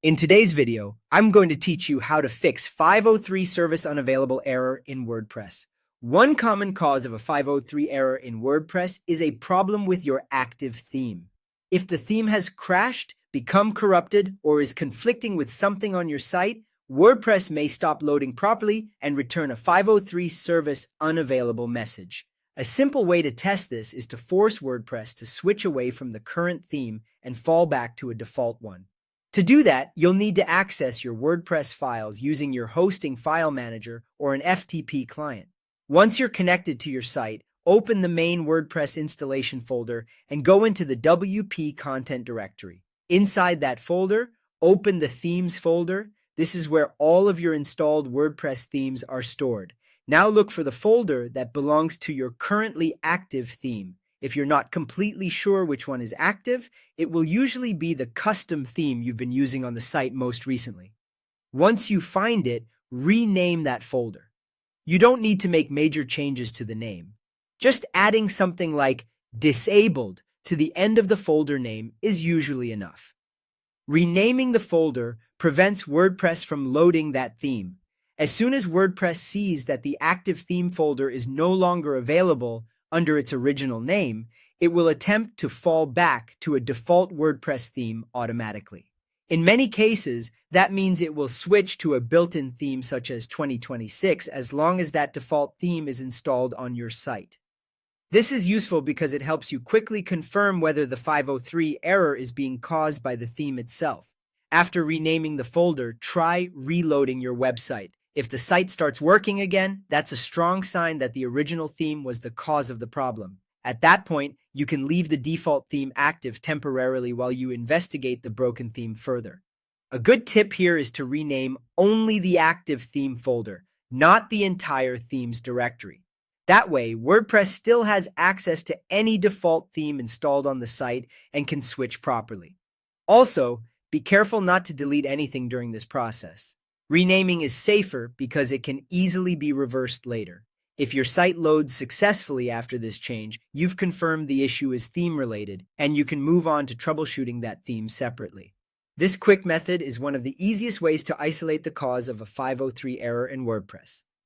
In today's video, I'm going to teach you how to fix 503 service unavailable error in WordPress. One common cause of a 503 error in WordPress is a problem with your active theme. If the theme has crashed, become corrupted, or is conflicting with something on your site, WordPress may stop loading properly and return a 503 service unavailable message. A simple way to test this is to force WordPress to switch away from the current theme and fall back to a default one. To do that, you'll need to access your WordPress files using your hosting file manager or an FTP client. Once you're connected to your site, open the main WordPress installation folder and go into the WP content directory. Inside that folder, open the themes folder. This is where all of your installed WordPress themes are stored. Now look for the folder that belongs to your currently active theme. If you're not completely sure which one is active, it will usually be the custom theme you've been using on the site most recently. Once you find it, rename that folder. You don't need to make major changes to the name. Just adding something like disabled to the end of the folder name is usually enough. Renaming the folder prevents WordPress from loading that theme. As soon as WordPress sees that the active theme folder is no longer available under its original name, it will attempt to fall back to a default WordPress theme automatically. In many cases, that means it will switch to a built-in theme such as 2026 as long as that default theme is installed on your site. This is useful because it helps you quickly confirm whether the 503 error is being caused by the theme itself. After renaming the folder, try reloading your website. If the site starts working again, that's a strong sign that the original theme was the cause of the problem. At that point, you can leave the default theme active temporarily while you investigate the broken theme further. A good tip here is to rename only the active theme folder, not the entire themes directory. That way, WordPress still has access to any default theme installed on the site and can switch properly. Also, be careful not to delete anything during this process. Renaming is safer because it can easily be reversed later. If your site loads successfully after this change, you've confirmed the issue is theme-related, and you can move on to troubleshooting that theme separately. This quick method is one of the easiest ways to isolate the cause of a 503 error in WordPress.